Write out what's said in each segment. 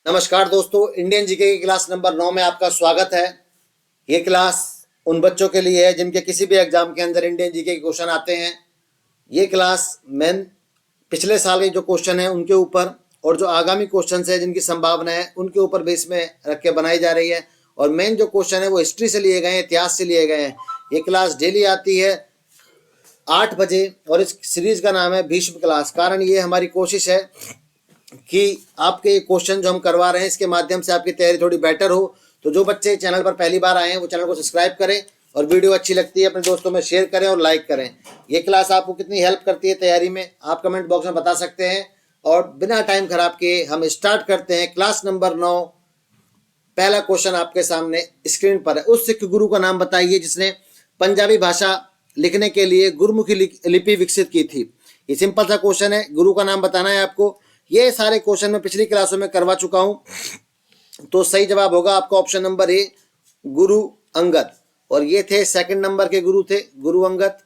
नमस्कार दोस्तों, Indian GK की क्लास नंबर 9 में आपका स्वागत है। ये क्लास उन बच्चों के लिए है जिनके किसी भी एग्जाम के अंदर इंडियन जीके के क्वेश्चन आते हैं। ये क्लास मेन पिछले साल के जो क्वेश्चन है उनके ऊपर और जो आगामी क्वेश्चन है जिनकी संभावना है उनके ऊपर बेस में रख के बनाई जा रही है। और मेन जो क्वेश्चन है वो हिस्ट्री से लिए गए हैं, इतिहास से लिए गए हैं। ये क्लास डेली आती है 8 बजे और इस सीरीज का नाम है भीष्म क्लास। कारण ये हमारी कोशिश है कि आपके क्वेश्चन जो हम करवा रहे हैं इसके माध्यम से आपकी तैयारी थोड़ी बेटर हो। तो जो बच्चे चैनल पर पहली बार आए हैं वो चैनल को सब्सक्राइब करें और वीडियो अच्छी लगती है अपने दोस्तों में शेयर करें और लाइक करें। ये क्लास आपको कितनी हेल्प करती है तैयारी में आप कमेंट बॉक्स में बता सकते हैं। और बिना टाइम खराब किए हम स्टार्ट करते हैं। क्लास नंबर 9, पहला क्वेश्चन आपके सामने स्क्रीन पर है। उस सिख गुरु का नाम बताइए जिसने पंजाबी भाषा लिखने के लिए गुरुमुखी लिपि विकसित की थी। ये सिंपल सा क्वेश्चन है, गुरु का नाम बताना है आपको। ये सारे क्वेश्चन मैं पिछली क्लासों में करवा चुका हूं। तो सही जवाब होगा आपका ऑप्शन नंबर ए, गुरु अंगद। और ये थे सेकंड नंबर के गुरु थे गुरु अंगद।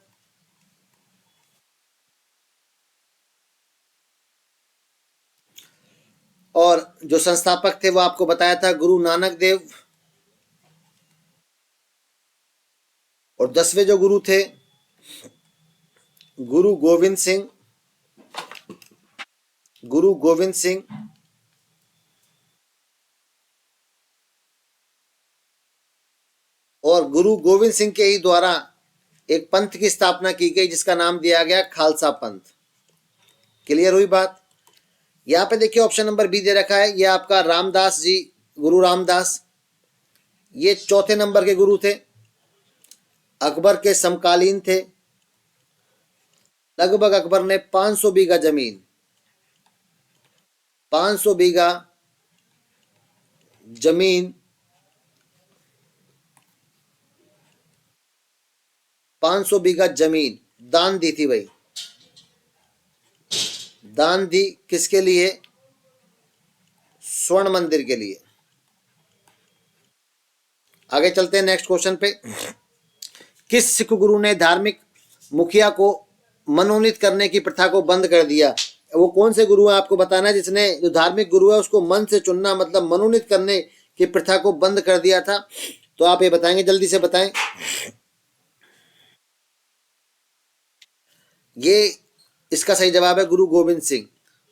और जो संस्थापक थे वो आपको बताया था गुरु नानक देव। और 10वें जो गुरु थे गुरु गोविंद सिंह। गुरु गोविंद सिंह। और गुरु गोविंद सिंह के ही द्वारा एक पंथ की स्थापना की गई जिसका नाम दिया गया खालसा पंथ। क्लियर हुई बात। यहां पे देखिए ऑप्शन नंबर बी दे रखा है, ये आपका रामदास जी, गुरु रामदास। ये चौथे नंबर के गुरु थे, अकबर के समकालीन थे। लगभग अकबर ने 500 बीघा जमीन 500 बीघा जमीन 500 बीघा जमीन दान दी थी भाई। दान दी किसके लिए? स्वर्ण मंदिर के लिए। आगे चलते हैं नेक्स्ट क्वेश्चन पे। किस सिख गुरु ने धार्मिक मुखिया को मनोनीत करने की प्रथा को बंद कर दिया? वो कौन से गुरु है आपको बताना है जिसने, जो धार्मिक गुरु है उसको मन से चुनना मतलब मनोनीत करने की प्रथा को बंद कर दिया था। तो आप ये बताएंगे, जल्दी से बताएं। ये इसका सही जवाब है गुरु गोविंद सिंह।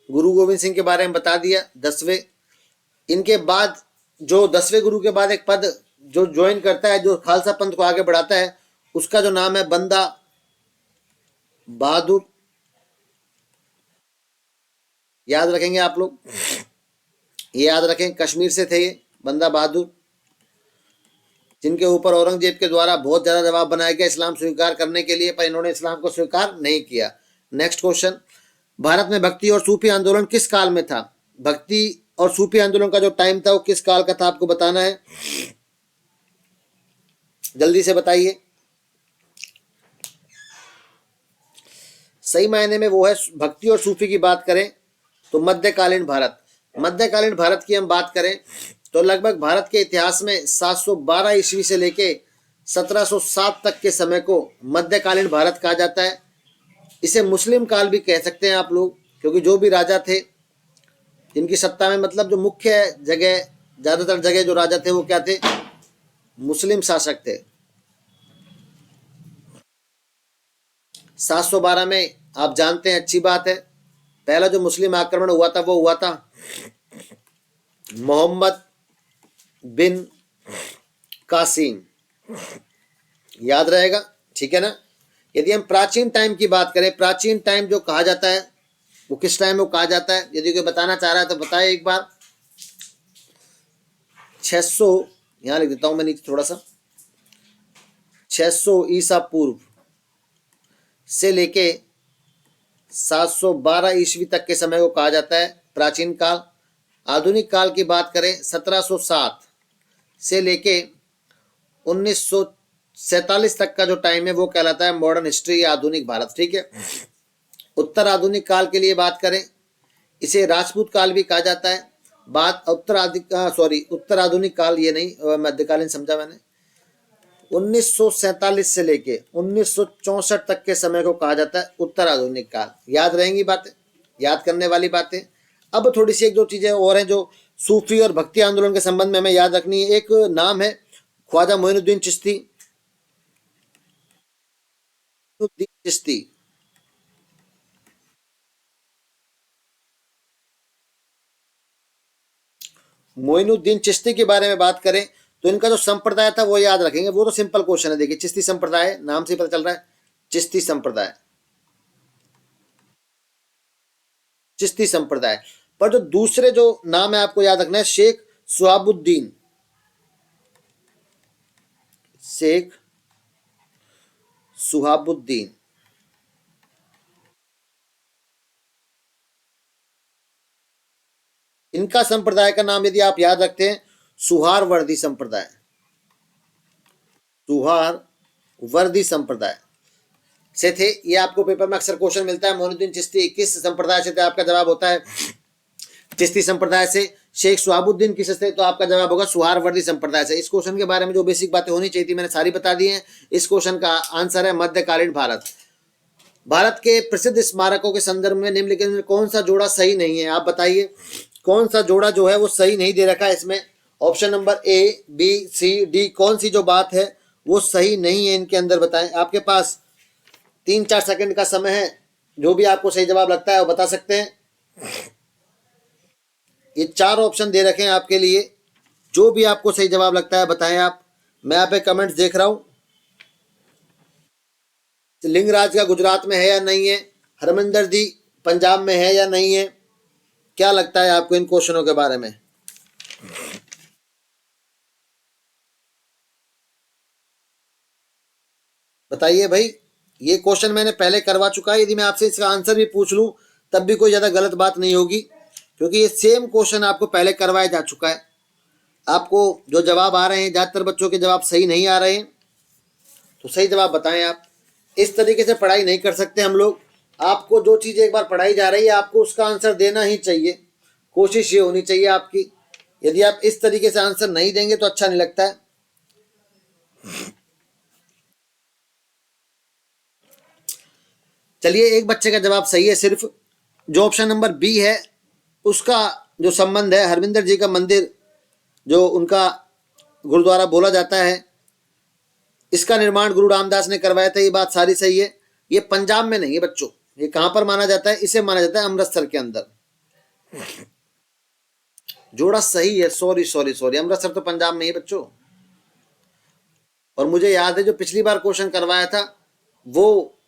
गुरु गोविंद सिंह के बारे में बता दिया। 10वें, इनके बाद जो 10वें गुरु के बाद एक पद जो ज्वाइन करता है, जो खालसा पंथ को आगे बढ़ाता है, उसका जो नाम है बंदा बहादुर। याद रखेंगे आप लोग, ये याद रखें, कश्मीर से थे ये बंदा बहादुर, जिनके ऊपर औरंगजेब के द्वारा बहुत ज्यादा दबाव बनाया गया इस्लाम स्वीकार करने के लिए, पर इन्होंने इस्लाम को स्वीकार नहीं किया। नेक्स्ट क्वेश्चन, भारत में भक्ति और सूफी आंदोलन किस काल में था? भक्ति और सूफी आंदोलन का जो टाइम था वो किस काल का था आपको बताना है। जल्दी से बताइए। सही मायने में वो है, भक्ति और सूफी की बात करें तो मध्यकालीन भारत। मध्यकालीन भारत की हम बात करें तो लगभग भारत के इतिहास में 712 ईस्वी से लेके 1707 तक के समय को मध्यकालीन भारत कहा जाता है। इसे मुस्लिम काल भी कह सकते हैं आप लोग, क्योंकि जो भी राजा थे जिनकी सत्ता में मतलब जो मुख्य जगह, ज्यादातर जगह जो राजा थे वो क्या थे? मुस्लिम शासक थे। 712 में आप जानते हैं, अच्छी बात है, पहला जो मुस्लिम आक्रमण हुआ था वो हुआ था मोहम्मद बिन कासिम। याद रहेगा, ठीक है ना। यदि हम प्राचीन टाइम की बात करें, प्राचीन टाइम जो कहा जाता है वो किस टाइम को कहा जाता है? यदि कोई बताना चाह रहा है तो बताए एक बार। 600, यहां लिख देता हूं मैं नीचे थोड़ा सा, 600 ईसा पूर्व से लेके 712 ईस्वी तक के समय को कहा जाता है प्राचीन काल। आधुनिक काल की बात करें 1707 से लेके 1947 तक का जो टाइम है वो कहलाता है मॉडर्न हिस्ट्री या आधुनिक भारत, ठीक है। उत्तर आधुनिक काल के लिए बात करें, इसे राजपूत काल भी कहा जाता है। उत्तर आधुनिक काल, ये नहीं मध्यकालीन समझा मैंने। 1947 से लेके 1964 तक के समय को कहा जाता है उत्तर आधुनिक काल। याद रहेंगी बातें, याद करने वाली बातें। अब थोड़ी सी एक दो चीजें और हैं जो सूफी और भक्ति आंदोलन के संबंध में हमें याद रखनी है। एक नाम है ख्वाजा मोइनुद्दीन चिश्ती। चिश्ती। मोइनुद्दीन चिश्ती के बारे में बात करें तो इनका जो संप्रदाय था वो याद रखेंगे, वो तो सिंपल क्वेश्चन है। देखिए चिश्ती संप्रदाय नाम से ही पता चल रहा है, चिश्ती संप्रदाय, चिश्ती संप्रदाय। पर जो दूसरे जो नाम है आपको याद रखना है, शेख सुहाबुद्दीन, शेख सुहाबुद्दीन। इनका संप्रदाय का नाम यदि आप याद रखते हैं, सुहारवर्दी संप्रदाय, सुहारवर्दी संप्रदाय से थे। ये आपको पेपर में अक्सर क्वेश्चन मिलता है। मोइनुद्दीन चिश्ती किस संप्रदाय से थे, आपका जवाब होता है चिश्ती संप्रदाय से। शेख सुहाबुद्दीन किस से, तो आपका जवाब होगा सुहारवर्दी संप्रदाय से। इस क्वेश्चन के बारे में जो बेसिक बातें होनी चाहिए थी मैंने सारी बता दी हैं। इस क्वेश्चन का आंसर है मध्यकालीन भारत। भारत के प्रसिद्ध स्मारकों के संदर्भ में निम्नलिखित में कौन सा जोड़ा सही नहीं है, आप बताइए कौन सा जोड़ा जो है वो सही नहीं दे रखा है इसमें। Option number A, B, C, D, कौन सी जो बात है वो सही नहीं है इनके अंदर, बताएं। आपके पास 3-4 सेकंड का समय है, जो भी आपको सही जवाब लगता है वो बता सकते हैं। ये 4 ऑप्शन दे रखे हैं आपके लिए, जो भी आपको सही जवाब लगता है बताएं आप। मैं यहाँ पे कमेंट्स देख रहा हूँ। लिंगराज का गुजरात में है या नहीं है, हरमिंदर दी पंजाब में है या नहीं है, क्या लगता है आपको इन क्वेश्चनों के बारे में? बताइए भाई। ये क्वेश्चन मैंने पहले करवा चुका है, यदि मैं आपसे इसका आंसर भी पूछ लूं तब भी कोई ज़्यादा गलत बात नहीं होगी, क्योंकि ये सेम क्वेश्चन आपको पहले करवाया जा चुका है। आपको जो जवाब आ रहे हैं, ज़्यादातर बच्चों के जवाब सही नहीं आ रहे हैं, तो सही जवाब बताएं आप। इस तरीके से पढ़ाई नहीं कर सकते हम लोग। आपको जो चीज़ एक बार पढ़ाई जा रही है आपको उसका आंसर देना ही चाहिए, कोशिश ये होनी चाहिए आपकी। यदि आप इस तरीके से आंसर नहीं देंगे तो अच्छा नहीं लगता है। चलिए, एक बच्चे का जवाब सही है सिर्फ, जो ऑप्शन नंबर बी है उसका जो संबंध है हरमिंदर जी का मंदिर, जो उनका गुरुद्वारा बोला जाता है, इसका निर्माण गुरु रामदास ने करवाया था। ये बात सारी सही है। ये पंजाब में नहीं है बच्चों, ये कहां पर माना जाता है, इसे माना जाता है अमृतसर के अंदर। जोड़ा सही है, सॉरी सॉरी सॉरी, अमृतसर तो पंजाब में ही बच्चों। और मुझे याद है जो पिछली बार क्वेश्चन करवाया था वो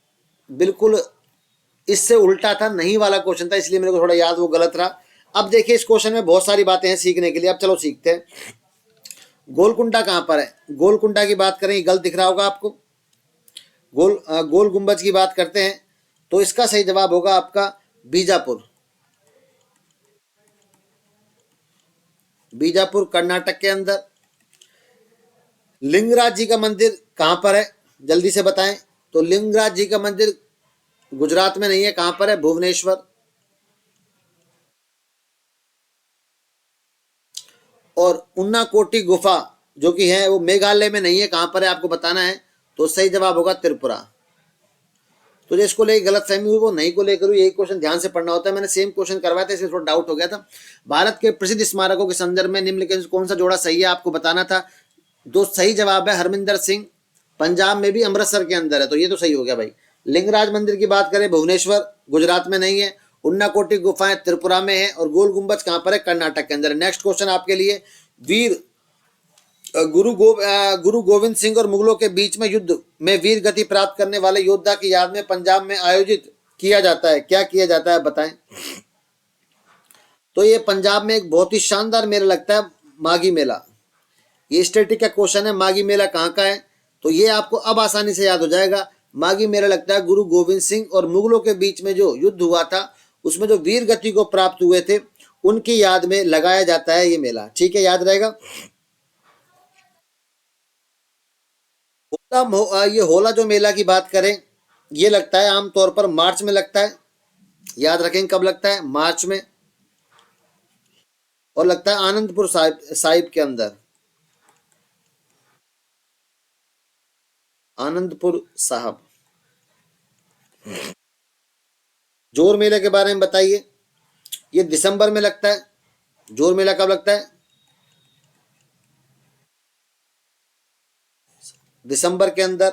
बिल्कुल इससे उल्टा था, नहीं वाला क्वेश्चन था, इसलिए मेरे को थोड़ा याद वो गलत रहा। अब देखिए इस क्वेश्चन में बहुत सारी बातें हैं सीखने के लिए, अब चलो सीखते हैं। गोलकुंडा कहां पर है, गोलकुंडा की बात करें, गलत दिख रहा होगा आपको। गोल गुंबज की बात करते हैं तो इसका सही जवाब होगा आपका बीजापुर। बीजापुर कर्नाटक के अंदर। लिंगराज जी का मंदिर कहां पर है, जल्दी से बताएं। तो लिंगराज जी का मंदिर गुजरात में नहीं है, कहां पर है, भुवनेश्वर। और उन्नाकोटी गुफा जो कि है वो मेघालय में नहीं है, कहां पर है आपको बताना है। तो सही जवाब होगा त्रिपुरा। तो जिसको लेकर गलत फहमी हुई वो नहीं को लेकर हुई, यही क्वेश्चन ध्यान से पढ़ना होता है। मैंने सेम क्वेश्चन करवाया था इसलिए थोड़ा डाउट हो गया था। भारत के प्रसिद्ध स्मारकों के संदर्भ में निम्नलिखित कौन सा जोड़ा सही है आपको बताना था। दो सही जवाब है हरमिंदर सिंह, पंजाब में भी अमृतसर के अंदर है, तो ये तो सही हो गया भाई। लिंगराज मंदिर की बात करें भुवनेश्वर, गुजरात में नहीं है। उन्नाकोटी गुफाएं त्रिपुरा में है। और गोल गुंबज कहां पर है, कर्नाटक के अंदर। नेक्स्ट क्वेश्चन आपके लिए, वीर गुरु गोविंद सिंह और मुगलों के बीच में युद्ध में वीर गति प्राप्त करने वाले योद्धा की याद में पंजाब में आयोजित किया जाता है, क्या किया जाता है बताएं। तो ये पंजाब में एक बहुत ही शानदार मेला लगता है, माघी मेला। ये स्टैटिक का क्वेश्चन है, माघी मेला कहाँ का है, तो ये आपको अब आसानी से याद हो जाएगा। माघी मेला लगता है गुरु गोविंद सिंह और मुगलों के बीच में जो युद्ध हुआ था उसमें जो वीर गति को प्राप्त हुए थे उनकी याद में लगाया जाता है ये मेला, ठीक है, याद रहेगा। ये होला जो मेला की बात करें, ये लगता है आमतौर पर मार्च में लगता है, याद रखें कब लगता है, मार्च में। और लगता है आनंदपुर साहिब के अंदर, आनंदपुर साहब। जोर मेले के बारे में बताइए। ये दिसंबर में लगता है, जोर मेला कब लगता है? दिसंबर के अंदर।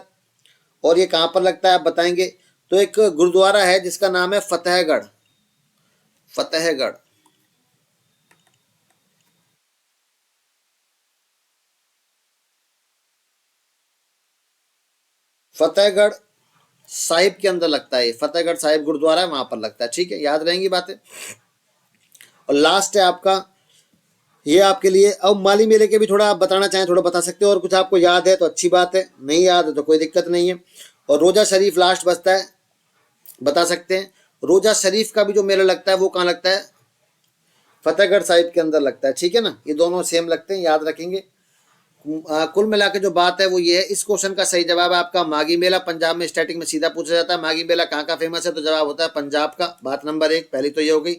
और ये कहाँ पर लगता है आप बताएंगे? तो एक गुरुद्वारा है जिसका नाम है फतेहगढ़। फतेहगढ़। फतेहगढ़ साहिब के अंदर लगता है। फतेहगढ़ साहिब गुरुद्वारा है, वहां पर लगता है। ठीक है, याद रहेंगी बातें। और लास्ट है आपका, ये आपके लिए। अब माली मेले के भी थोड़ा आप बताना चाहें, थोड़ा बता सकते हो। और कुछ आपको याद है तो अच्छी बात है, नहीं याद है तो कोई दिक्कत नहीं है। और रोजा शरीफ लास्ट बचता है, बता सकते हैं। रोजा शरीफ का भी जो मेला लगता है वो कहाँ लगता है? फतेहगढ़ साहिब के अंदर लगता है। ठीक है ना, ये दोनों सेम लगते हैं, याद रखेंगे। कुल मिला के जो बात है वो ये है। इस क्वेश्चन का सही जवाब है आपका माघी मेला। पंजाब में स्टैटिक में सीधा पूछा जाता है माघी मेला कहाँ का फेमस है, तो जवाब होता है पंजाब का। बात नंबर 1 पहली तो ये हो गई।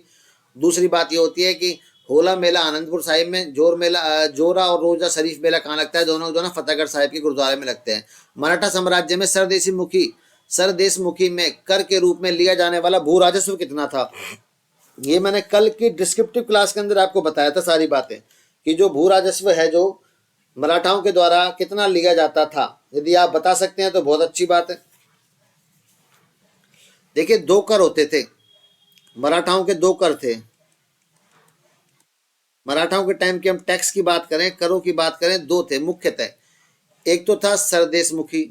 दूसरी बात ये होती है कि होला मेला आनंदपुर साहिब में, जोर मेला जोरा और रोजा शरीफ मेला कहाँ लगता है? दोनों दोनों फतेहगढ़ साहिब के गुरुद्वारे में लगते हैं। मराठा साम्राज्य में सरदेशमुखी में कर के रूप में लिया जाने वाला भू राजस्व कितना था? ये मैंने कल की डिस्क्रिप्टिव क्लास के अंदर आपको बताया था सारी बातें, कि जो भू राजस्व है जो मराठाओं के द्वारा कितना लिया जाता था। यदि आप बता सकते हैं तो बहुत अच्छी बात है। देखिए 2 कर होते थे, मराठाओं के 2 कर थे। मराठाओं के टाइम की हम टैक्स की बात करें, करों की बात करें, 2 थे मुख्यतः। एक तो था सरदेशमुखी,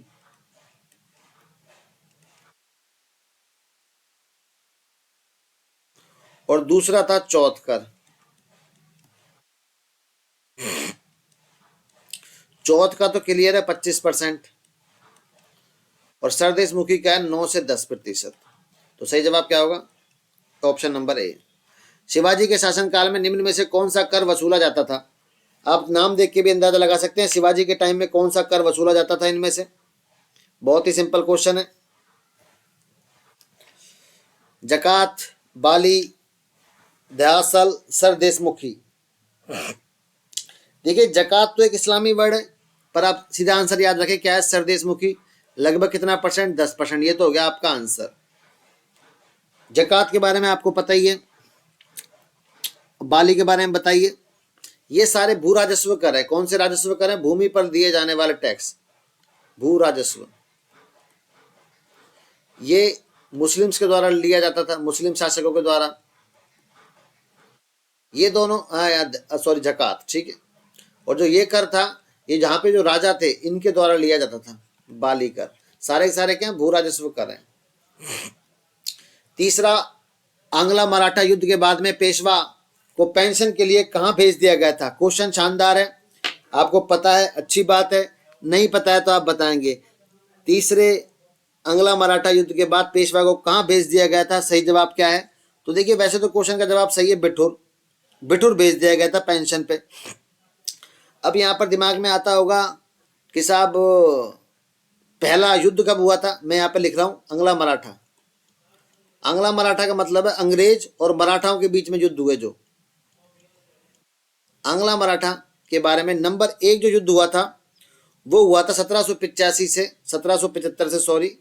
और दूसरा था चौथ कर। चौथ का तो क्लियर है 25%, और सरदेशमुखी का है 9 से 10%। तो सही जवाब क्या होगा? ऑप्शन नंबर ए। शिवाजी के शासनकाल में निम्न में से कौन सा कर वसूला जाता था? आप नाम देख के भी अंदाजा लगा सकते हैं शिवाजी के टाइम में कौन सा कर वसूला जाता था इनमें से। बहुत ही सिंपल क्वेश्चन है। जकात, बाली, दयासल, सरदेशमुखी। देखिए जकात तो एक इस्लामी वर्ड है, पर आप सीधा आंसर याद रखें क्या है? सरदेशमुखी। लगभग कितना परसेंट? 10%। ये तो हो गया आपका आंसर। जकात के बारे में आपको पता ही है। बाली के बारे में बताइए। ये सारे भू राजस्व कर है। कौन से राजस्व कर है? भूमि पर दिए जाने वाले टैक्स, भू राजस्व। ये मुस्लिम्स के द्वारा लिया जाता था, मुस्लिम शासकों के द्वारा। ये दोनों सॉरी जकात, ठीक है। और जो ये कर था, ये जहां पे जो राजा थे इनके द्वारा लिया जाता था, बाली कर। सारे के सारे क्या भू राजस्व कर हैं। तीसरा, आंग्ला मराठा युद्ध के बाद में पेशवा को पेंशन के लिए कहां भेज दिया गया था? क्वेश्चन शानदार है, आपको पता है, अच्छी बात है। नहीं पता है तो आप बताएंगे। तीसरे आंग्ला मराठा युद्ध के बाद पेशवा को कहां भेज दिया गया था? सही जवाब क्या है? तो देखिए वैसे तो क्वेश्चन का जवाब सही है, बिठूर। बिठूर भेज दिया गया था पेंशन पे। अब यहाँ पर दिमाग में आता होगा कि साहब पहला युद्ध कब हुआ था? मैं यहाँ पे लिख रहा हूँ आंग्ला मराठा। आंग्ला मराठा का मतलब है अंग्रेज और मराठाओं के बीच में युद्ध हुए। जो आंग्ला मराठा के बारे में नंबर 1 जो युद्ध हुआ था वो हुआ था 1785 से 1775 से, सॉरी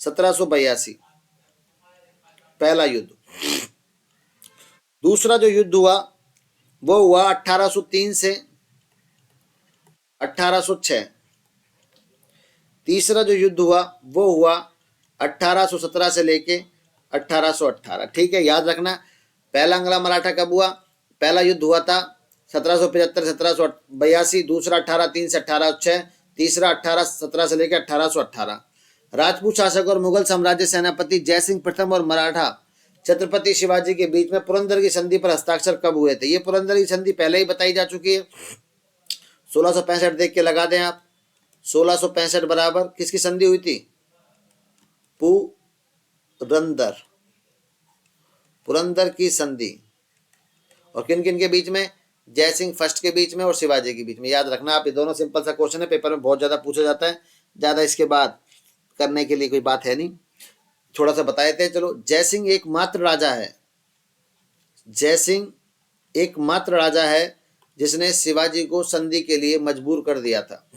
1782, पहला युद्ध। दूसरा जो युद्ध हुआ वो हुआ 1803 से 1806। तीसरा जो युद्ध हुआ वो हुआ 1817 से लेके 1818। ठीक है, याद रखना। पहला आंग्ला मराठा कब हुआ? पहला युद्ध हुआ था 1775 1782। दूसरा 1803 से 1806। तीसरा 1817 से लेकर 1818। राजपूत शासक और मुगल साम्राज्य सेनापति जयसिंह प्रथम और मराठा छत्रपति शिवाजी के बीच में पुरंदर की संधि पर हस्ताक्षर कब हुए थे? ये पुरंदर की संधि पहले ही बताई जा चुकी है। 1665 देख के लगा दें आप। 1665 बराबर किसकी संधि हुई थी? पुरंदर, पुरंदर की संधि। और किन किन के बीच में? जयसिंह फर्स्ट के बीच में और शिवाजी के बीच में। याद रखना आप, ये दोनों सिंपल सा क्वेश्चन है, पेपर में बहुत ज्यादा पूछा जाता है। ज्यादा इसके बाद करने के लिए कोई बात है नहीं, थोड़ा सा बताए थे। चलो, जयसिंह एकमात्र राजा है, जयसिंह एकमात्र राजा है जिसने शिवाजी को संधि के लिए मजबूर कर दिया था।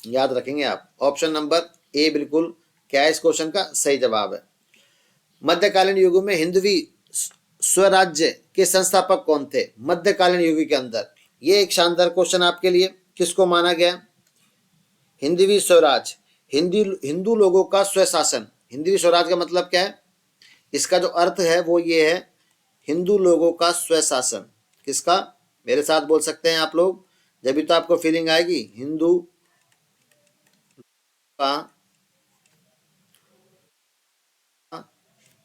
याद रखेंगे आप। ऑप्शन नंबर ए बिल्कुल क्या है इस क्वेश्चन का सही जवाब है। मध्यकालीन युगों में हिंदवी स्वराज्य के संस्थापक कौन थे मध्यकालीन युग के अंदर? ये एक शानदार क्वेश्चन आपके लिए। किसको माना गया? हिंदवी स्वराज, हिंदू लोगों का स्वशासन। हिंदवी स्वराज का मतलब क्या है? इसका जो अर्थ है वो ये है, हिंदू लोगों का स्वशासन। किसका? मेरे साथ बोल सकते हैं आप लोग, जब भी तो आपको फीलिंग आएगी। हिंदू का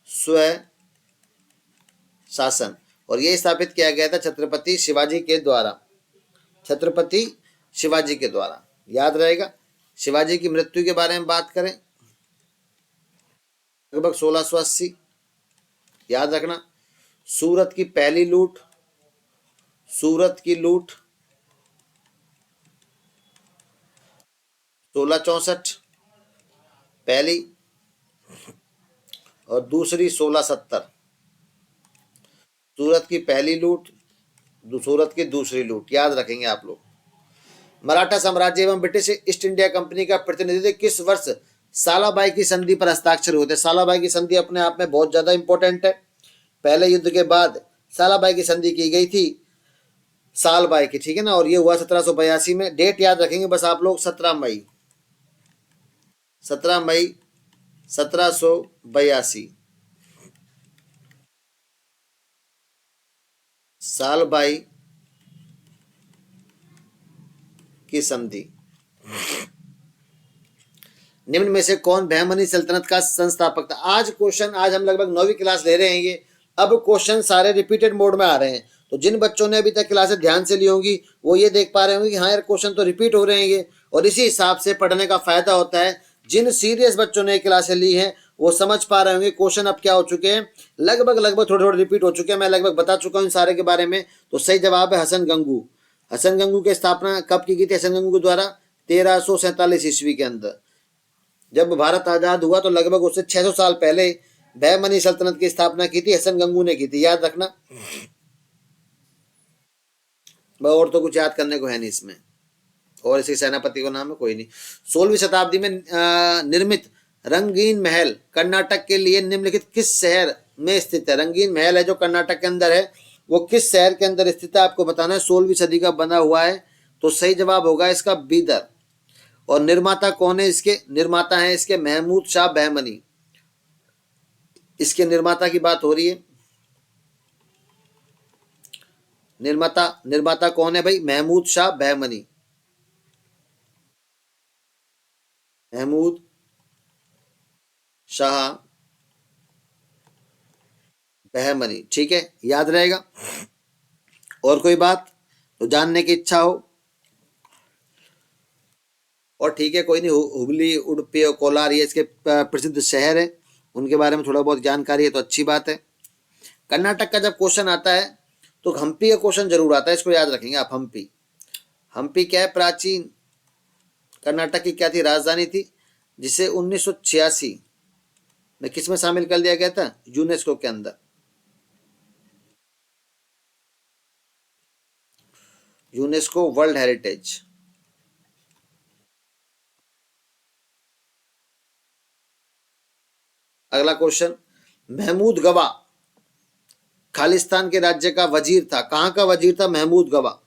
स्व शासन, और ये स्थापित किया गया था छत्रपति शिवाजी के द्वारा। छत्रपति शिवाजी के द्वारा, याद रहेगा। शिवाजी की मृत्यु के बारे में बात करें, लगभग 1680, याद रखना। सूरत की पहली लूट, सूरत की लूट 1664 पहली, और दूसरी 1670। सूरत की पहली लूट, सूरत की दूसरी लूट, याद रखेंगे आप लोग। मराठा साम्राज्य एवं ब्रिटिश ईस्ट इंडिया कंपनी का प्रतिनिधित्व किस वर्ष सालाबाई की संधि पर हस्ताक्षर हुए थे? सालाबाई की संधि अपने आप में बहुत ज्यादा इंपॉर्टेंट है। पहले युद्ध के बाद सालाबाई की संधि की गई थी सालबाई की, ठीक है ना, और ये हुआ 1782 में। डेट याद रखेंगे बस आप लोग, 17 मई, 17 मई 1782 सालबाई की संधि। निम्न में से कौन बहमनी सल्तनत का संस्थापक था? आज क्वेश्चन, आज हम लगभग 9वीं क्लास ले रहे हैं ये, अब क्वेश्चन सारे रिपीटेड मोड में आ रहे हैं। तो जिन बच्चों ने अभी तक क्लासेस ध्यान से ली होंगी वो ये देख पा रहे होंगे कि हाँ यार क्वेश्चन तो रिपीट हो रहे हैं ये, और इसी हिसाब से पढ़ने का फायदा होता है। जिन सीरियस बच्चों ने क्लासेस ली हैं वो समझ पा रहे होंगे क्वेश्चन अब क्या हो चुके हैं, लगभग थोड़े थोड़े रिपीट हो चुके हैं। मैं लगभग बता चुका हूँ इन सारे के बारे में। तो सही जवाब है हसन गंगू। हसन गंगू की स्थापना कब की गई थी? हसन गंगू के द्वारा 1347 ईस्वी के अंदर। जब भारत आजाद हुआ तो लगभग उससे 600 साल पहले बहमनी सल्तनत की स्थापना की थी, हसन गंगू ने की थी, याद रखना। और तो कुछ याद करने को है नहीं इसमें, और इसके सेनापति का नाम है कोई नहीं। 16वीं शताब्दी में निर्मित रंगीन महल कर्नाटक के लिए निम्नलिखित किस शहर में स्थित है? रंगीन महल है जो कर्नाटक के अंदर है, वो किस शहर के अंदर स्थित है आपको बताना है। 16वीं सदी का बना हुआ है, तो सही जवाब होगा इसका बीदर। और निर्माता कौन है इसके? निर्माता है इसके महमूद शाह बहमनी। इसके निर्माता की बात हो रही है। निर्माता कौन है भाई? महमूद शाह बहमनी। महमूद शाह बहमनी, ठीक है, याद रहेगा। और कोई बात तो जानने की इच्छा हो? और ठीक है, कोई नहीं। हुबली, उडुपी और कोलार ये इसके प्रसिद्ध शहर है, उनके बारे में थोड़ा बहुत जानकारी है तो अच्छी बात है। कर्नाटक का जब क्वेश्चन आता है तो हम्पी का क्वेश्चन जरूर आता है, इसको याद रखेंगे आप। हम्पी, हम्पी क्या है? प्राचीन कर्नाटक की क्या थी? राजधानी थी, जिसे 1986 में किस में शामिल कर दिया गया था? यूनेस्को के अंदर। UNESCO world heritage. अगला क्वेश्चन, महमूद गवा खालिस्तान के राज्य का वजीर था। कहां का वजीर था महमूद गवा?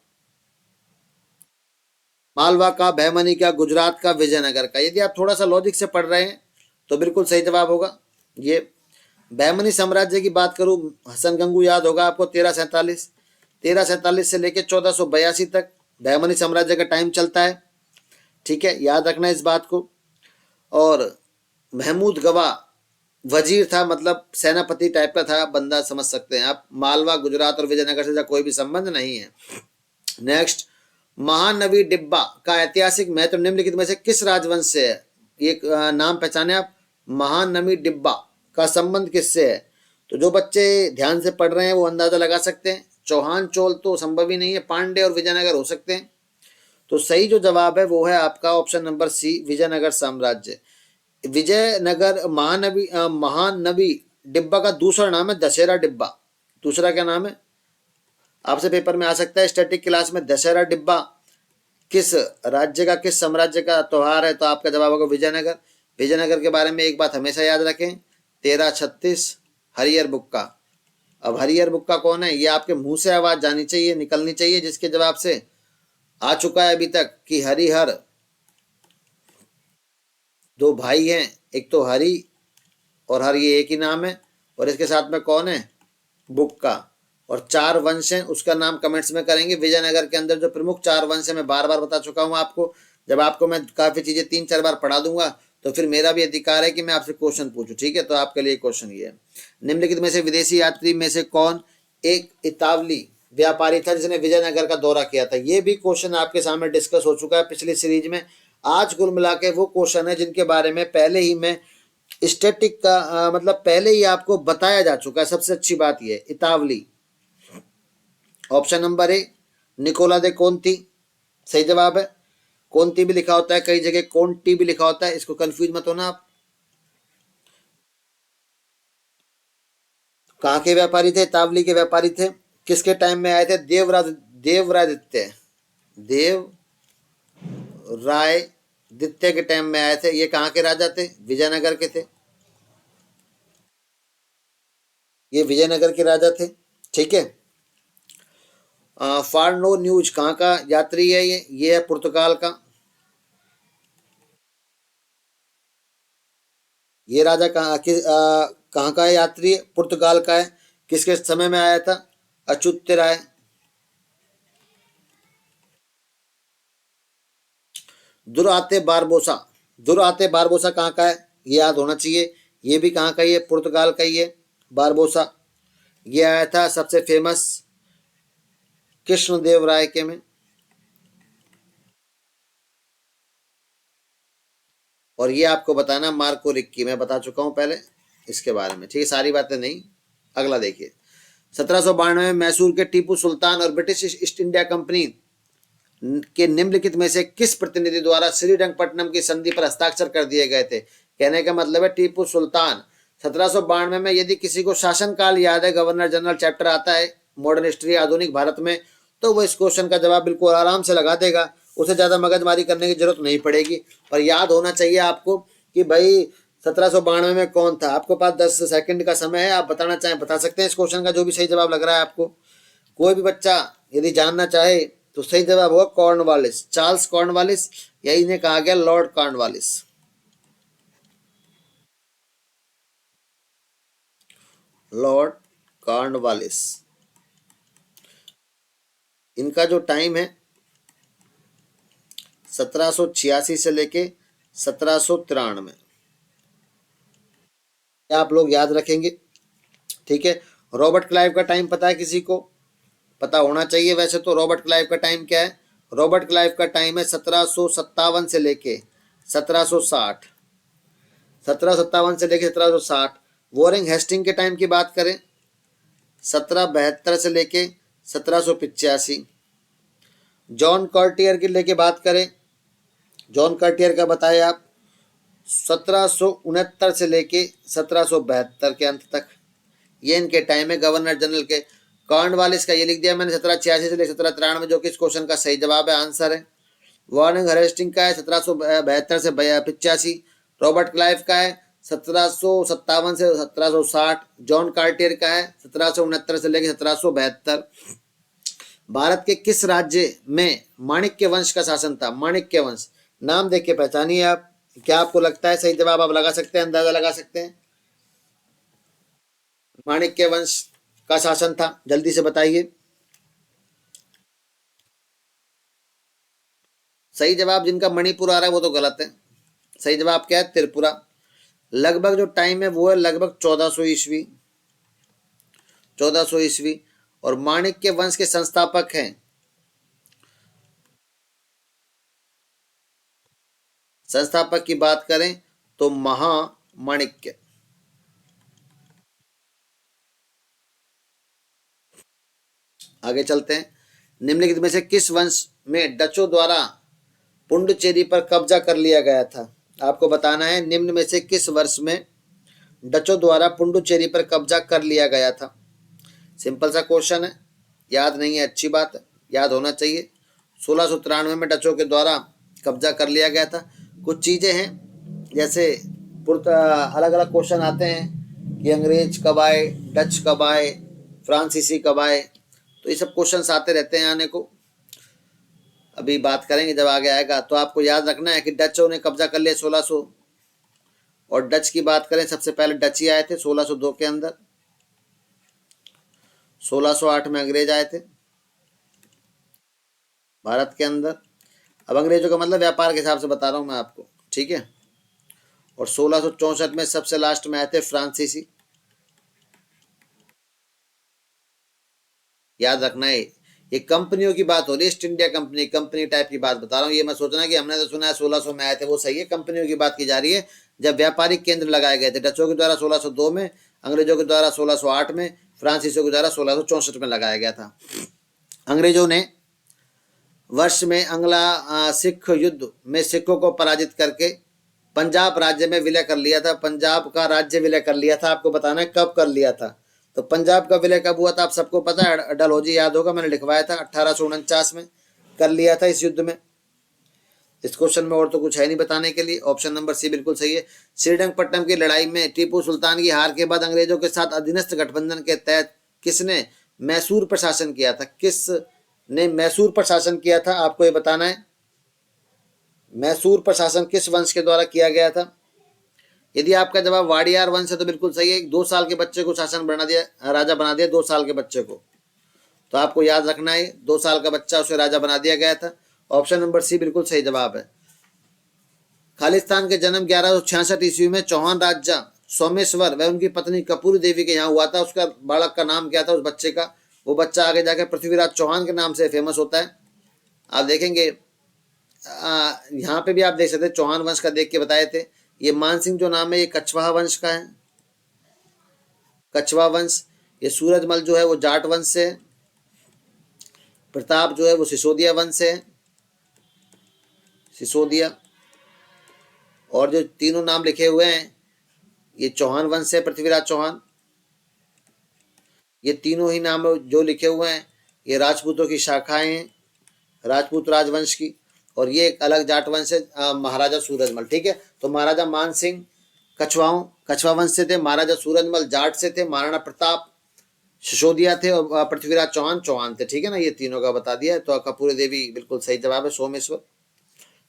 मालवा का, बहमनी का, गुजरात का, विजयनगर का। यदि आप थोड़ा सा लॉजिक से पढ़ रहे हैं तो बिल्कुल सही जवाब होगा ये। बहमनी साम्राज्य की बात करूं, हसन गंगू याद होगा आपको, 1347 से लेकर 1482 तक बहमनी साम्राज्य का टाइम चलता है, ठीक है, याद रखना इस बात को। और महमूद गवा वजीर था, मतलब सेनापति टाइप का था बंदा, समझ सकते हैं आप। मालवा, गुजरात और विजयनगर से कोई भी संबंध नहीं है। नेक्स्ट, महानवी डिब्बा का ऐतिहासिक महत्व निम्नलिखित में से किस राजवंश से है? एक नाम पहचाने आप, महानवी डिब्बा का संबंध किससे है? तो जो बच्चे ध्यान से पढ़ रहे हैं वो अंदाजा लगा सकते हैं। चौहान चोल तो संभव ही नहीं है, पांडे और विजयनगर हो सकते हैं। तो सही जो जवाब है वो है आपका ऑप्शन नंबर सी, विजयनगर साम्राज्य। विजयनगर महानवी डिब्बा का दूसरा नाम है दशहरा डिब्बा। दूसरा क्या नाम है? आपसे पेपर में आ सकता है स्टैटिक क्लास में, दशहरा डिब्बा किस राज्य का, किस साम्राज्य का त्योहार है? तो आपका जवाब होगा विजयनगर। विजयनगर के बारे में एक बात हमेशा याद रखें, 1336 हरियर बुक्का, अब हरिहर बुक्का कौन है, ये आपके मुंह से आवाज जानी चाहिए, निकलनी चाहिए, जिसके जवाब से आ चुका है अभी तक कि हरिहर। दो भाई हैं, एक तो हरि और हर, ये एक ही नाम है, और इसके साथ में कौन है, बुक्का। और चार वंश हैं, उसका नाम कमेंट्स में करेंगे। विजयनगर के अंदर जो प्रमुख चार वंश है मैं बार बार बता चुका हूं आपको। जब आपको मैं काफी चीजें 3-4 बार पढ़ा दूंगा तो फिर मेरा भी अधिकार है कि मैं आपसे क्वेश्चन पूछूं, ठीक है। तो आपके लिए क्वेश्चन ये है, निम्नलिखित में से विदेशी यात्री में से कौन एक इतावली व्यापारी था जिसने विजयनगर का दौरा किया था। ये भी क्वेश्चन आपके सामने डिस्कस हो चुका है पिछली सीरीज में। आज कुल मिला के वो क्वेश्चन है जिनके बारे में पहले ही मैं स्टैटिक का मतलब पहले ही आपको बताया जा चुका है। सबसे अच्छी बात यह है, इतावली। ऑप्शन नंबर ए निकोला दे कोंती सही जवाब है। कोंती भी लिखा होता है, कई जगह कोंटी भी लिखा होता है, इसको कंफ्यूज मत होना आप। कहाँ के व्यापारी थे, इतावली के व्यापारी थे। किसके टाइम में आए थे, देवरादित्य के टाइम में आए थे। ये कहाँ के राजा थे, विजयनगर के थे। ये विजयनगर के राजा थे, ठीक है। फार्नो न्यूज कहाँ का यात्री है, ये है पुर्तगाल का। ये राजा कहाँ का है यात्री है, पुर्तगाल का है। किसके समय में आया था, अच्युत राय। दुराते बारबोसा कहाँ का है, ये याद होना चाहिए। ये भी कहाँ का ही है, पुर्तगाल का ही है बारबोसा। ये आया था सबसे फेमस कृष्णदेव राय के में। और ये आपको बताना मार्को रिक्की, मैं बता चुका हूं पहले इसके बारे में, ठीक है। सारी बातें नहीं। अगला देखिए, 1792 में मैसूर के टीपू सुल्तान और ब्रिटिश ईस्ट इंडिया कंपनी के निम्नलिखित में से किस प्रतिनिधि द्वारा श्रीरंगपट्टनम की संधि पर हस्ताक्षर कर दिए गए थे। कहने का मतलब है टीपू सुल्तान 1792 में, यदि किसी को शासनकाल याद है, गवर्नर जनरल चैप्टर आता है मॉडर्न हिस्ट्री आधुनिक भारत में, तो वो इस क्वेश्चन का जवाब बिल्कुल आराम से लगा देगा। उसे ज्यादा मगजमारी करने की जरूरत नहीं पड़ेगी। पर याद होना चाहिए आपको कि भाई 1792 में कौन था। आपके पास 10 सेकंड का समय है, आप बताना चाहें बता सकते हैं इस क्वेश्चन का जो भी सही जवाब लग रहा है आपको। कोई भी बच्चा यदि जानना चाहे तो सही जवाब होगा कॉर्नवालिस, चार्ल्स कॉर्नवालिस, या इन्हें कहा गया लॉर्ड कॉर्नवालिस। Lord Cornwallis. इनका जो टाइम है 1786 से लेके 1793, आप लोग याद रखेंगे, ठीक है। रॉबर्ट क्लाइव का टाइम पता है किसी को, पता होना चाहिए वैसे तो। रॉबर्ट क्लाइव का टाइम क्या है, रॉबर्ट क्लाइव का टाइम है 1757 से लेके 1760, 1757 से लेके 1760। वॉरेन हेस्टिंग के टाइम की बात करें 1772 से लेके 1785। जॉन कार्टियर की लेके बात करें, जॉन कार्टियर का बताए आप 1769 से लेके 1772 के अंत तक। ये इनके टाइम है गवर्नर जनरल के। कॉर्नवालिस का ये लिख दिया मैंने 1786 से लेकर 1793, जो कि इस क्वेश्चन का सही जवाब है, आंसर है। वार्निंग हेस्टिंग का है 1772 से 85। रॉबर्ट क्लाइव का है 1757 से 1760। जॉन कार्टियर का है 1769 से लेकर 1772। भारत के किस राज्य में माणिक्य वंश का शासन था, माणिक्य वंश। नाम देख के पहचानिए आप, क्या आपको लगता है सही जवाब आप लगा सकते हैं, अंदाजा लगा सकते हैं। माणिक्य वंश का शासन था, जल्दी से बताइए। सही जवाब जिनका मणिपुर आ रहा है वो तो गलत है। सही जवाब क्या है, त्रिपुरा। लगभग जो टाइम है वो है लगभग 1400 ईस्वी, 1400 ईस्वी। और माणिक्य वंश के संस्थापक हैं, संस्थापक की बात करें तो महामाणिक्य। आगे चलते हैं, निम्नलिखित में से किस वंश में डचों द्वारा पुडुचेरी पर कब्जा कर लिया गया था। आपको बताना है निम्न में से किस वर्ष में डचों द्वारा पुडुचेरी पर कब्जा कर लिया गया था। सिंपल सा क्वेश्चन है, याद नहीं है अच्छी बात है, याद होना चाहिए। 1693 में डचों के द्वारा कब्जा कर लिया गया था। कुछ चीजें हैं जैसे अलग अलग क्वेश्चन आते हैं कि अंग्रेज कब आए, डच कब आए, फ्रांसीसी कब आए, तो ये सब क्वेश्चंस आते रहते हैं आने को, अभी बात करेंगे जब आगे आएगा। तो आपको याद रखना है कि डचों ने कब्जा कर लिया 1600, और डच की बात करें सबसे पहले डच ही आए थे 1602 के अंदर, 1608 में अंग्रेज आए थे भारत के अंदर। अब अंग्रेजों का मतलब व्यापार के हिसाब से बता रहा हूँ मैं आपको, ठीक है। और 1664 में सबसे लास्ट में आए थे फ्रांसीसी, याद रखना है। ये कंपनियों की बात हो रही है, east India company, company type की बात बता रहा हूँ। ये मत सोचना कि हमने तो सुना है 1600 में आए थे, वो सही है, कंपनियों की बात की जा रही है। जब व्यापारिक केंद्र लगाए गए थे डचों के द्वारा 1602 में, अंग्रेजों के द्वारा 1608 में, फ्रांसीसियों के द्वारा 1664 में लगाया गया था। अंग्रेजों ने वर्ष में सिख युद्ध में सिखों को पराजित करके पंजाब राज्य में विलय कर लिया था। पंजाब का राज्य विलय कर लिया था। आपको बताना है कब कर लिया था। तो पंजाब का विलय कब हुआ था आप सबको पता है, डलहौजी याद होगा, मैंने लिखवाया था 1849 में कर लिया था इस युद्ध में। इस क्वेश्चन में और तो कुछ है नहीं बताने के लिए, ऑप्शन नंबर सी बिल्कुल सही है। श्रीरंगपट्टनम की लड़ाई में टीपू सुल्तान की हार के बाद अंग्रेजों के साथ अधीनस्थ गठबंधन के तहत किसने मैसूर पर शासन किया था, किसने मैसूर पर शासन किया था, आपको ये बताना है। मैसूर पर शासन किस वंश के द्वारा किया गया था। यदि आपका जवाब वाडियार वंश है तो बिल्कुल सही है। 2 साल के बच्चे को शासन बना दिया, राजा बना दिया 2 साल के बच्चे को, तो आपको याद रखना है 2 साल का बच्चा उसे राजा बना दिया गया था। ऑप्शन नंबर सी बिल्कुल सही जवाब है। खालिस्तान के जन्म 1166 ईस्वी में चौहान राजा सोमेश्वर व उनकी पत्नी कपूरी देवी के यहाँ हुआ था। उसका बालक का नाम क्या था उस बच्चे का, वो बच्चा आगे जाकर पृथ्वीराज चौहान के नाम से फेमस होता है। आप देखेंगे यहाँ पे भी आप देख सकते हैं चौहान वंश का देख के बताए थे। ये मानसिंह जो नाम है ये कछवाहा वंश का है, कछवाहा वंश। ये सूरजमल जो है वो जाट वंश से है। प्रताप जो है वो सिसोदिया वंश से है, सिसोदिया। और जो तीनों नाम लिखे हुए हैं ये चौहान वंश से, पृथ्वीराज चौहान। ये तीनों ही नाम जो लिखे हुए हैं ये राजपूतों की शाखाएं हैं, राजपूत राजवंश की। और ये एक अलग जाट वंश है महाराजा सूरजमल, ठीक है। तो महाराजा मानसिंह कछवा वंश से थे, महाराजा सूरजमल जाट से थे, महाराणा प्रताप सिसोदिया थे, और पृथ्वीराज चौहान चौहान थे, ठीक है ना। ये तीनों का बता दिया है। तो कपूरी देवी बिल्कुल सही जवाब है। सोमेश्वर।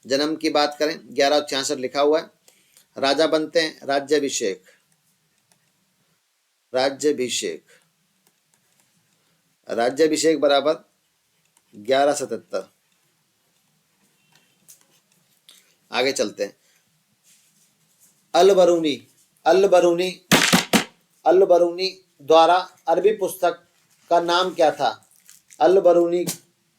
जन्म की बात करें 1166 लिखा हुआ है। राजा बनते हैं राज्याभिषेक, राज्याभिषेक, राज्याभिषेक बराबर 1177। आगे चलते हैं। अल-बरूनी, अल-बरूनी, अल-बरूनी द्वारा अरबी पुस्तक का नाम क्या था। अल-बरूनी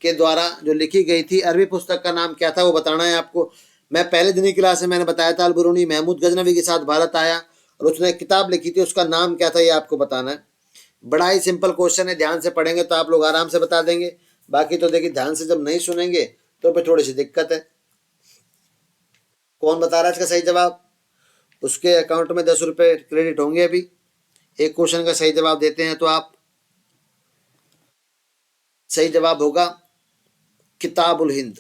के द्वारा जो लिखी गई थी अरबी पुस्तक का नाम क्या था वो बताना है आपको। मैं पहले दिन की क्लास में मैंने बताया था अल-बरूनी महमूद गजनवी के साथ भारत आया और उसने एक किताब लिखी थी, उसका नाम क्या था ये आपको बताना है। बड़ा ही सिंपल क्वेश्चन है, ध्यान से पढ़ेंगे तो आप लोग आराम से बता देंगे। बाकी तो देखिए ध्यान से जब नहीं सुनेंगे तो फिर थोड़ी सी दिक्कत है। कौन बता रहा है इसका सही जवाब, उसके अकाउंट में 10 रुपये क्रेडिट होंगे अभी। एक क्वेश्चन का सही जवाब देते हैं तो आप, सही जवाब होगा किताबुल हिंद।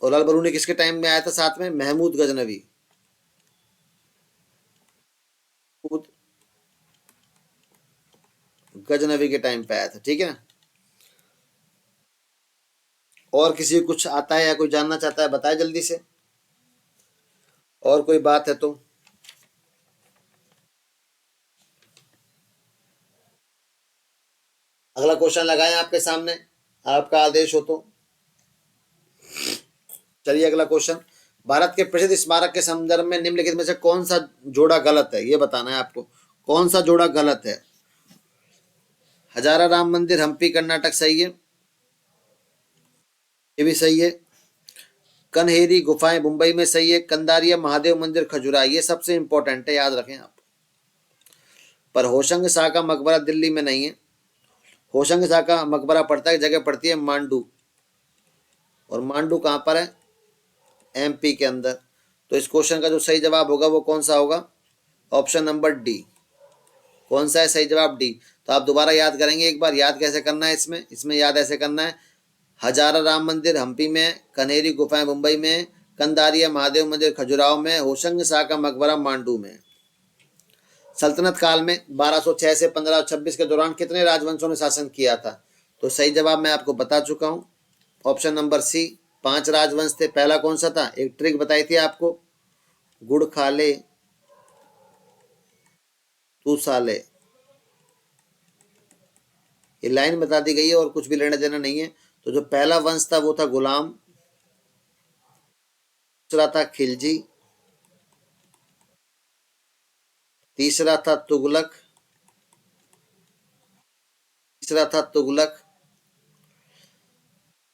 और अल-बरूनी किसके टाइम में आया था साथ में, महमूद गजनवी, गजनवी के टाइम पे आया था, ठीक है ना। और किसी को कुछ आता है या कोई जानना चाहता है बताए जल्दी से, और कोई बात है तो। अगला क्वेश्चन लगाएं आपके सामने, आपका आदेश हो तो। चलिए अगला क्वेश्चन। भारत के प्रसिद्ध स्मारक के संदर्भ में निम्नलिखित में से कौन सा जोड़ा गलत है, ये बताना है आपको। कौन सा जोड़ा गलत है। हजारा राम मंदिर हम्पी कर्नाटक सही है, ये भी सही है। कन्हेरी गुफाएं मुंबई में सही है। कंदारिया महादेव मंदिर खजुराहो, ये सबसे इंपॉर्टेंट है, याद रखें आप। पर होशंग शाह का मकबरा दिल्ली में नहीं है। होशंग शाह का मकबरा पड़ता है, जगह पड़ती है मांडू, और मांडू कहाँ पर है, एमपी के अंदर। तो इस क्वेश्चन का जो सही जवाब होगा वो कौन सा होगा, ऑप्शन नंबर डी। कौन सा है सही जवाब, डी। तो आप दोबारा याद करेंगे एक बार, याद कैसे करना है इसमें याद ऐसे करना है। हजारा राम मंदिर हम्पी में, कन्हेरी गुफाएं मुंबई में, कंदारिया महादेव मंदिर खजुराहो में, होशंग शाह का मकबरा मांडू में। सल्तनत काल में 1206 से 1526 के दौरान कितने राजवंशों ने शासन किया था? तो सही जवाब मैं आपको बता चुका हूं, ऑप्शन नंबर सी, 5 राजवंश थे। पहला कौन सा था? एक ट्रिक बताई थी आपको, गुड़ खा ले तू साले, ये लाइन बता दी गई है और कुछ भी लेना देना नहीं है। तो जो पहला वंश था वो था गुलाम, दूसरा था खिलजी, तीसरा था तुगलक, तीसरा था तुगलक,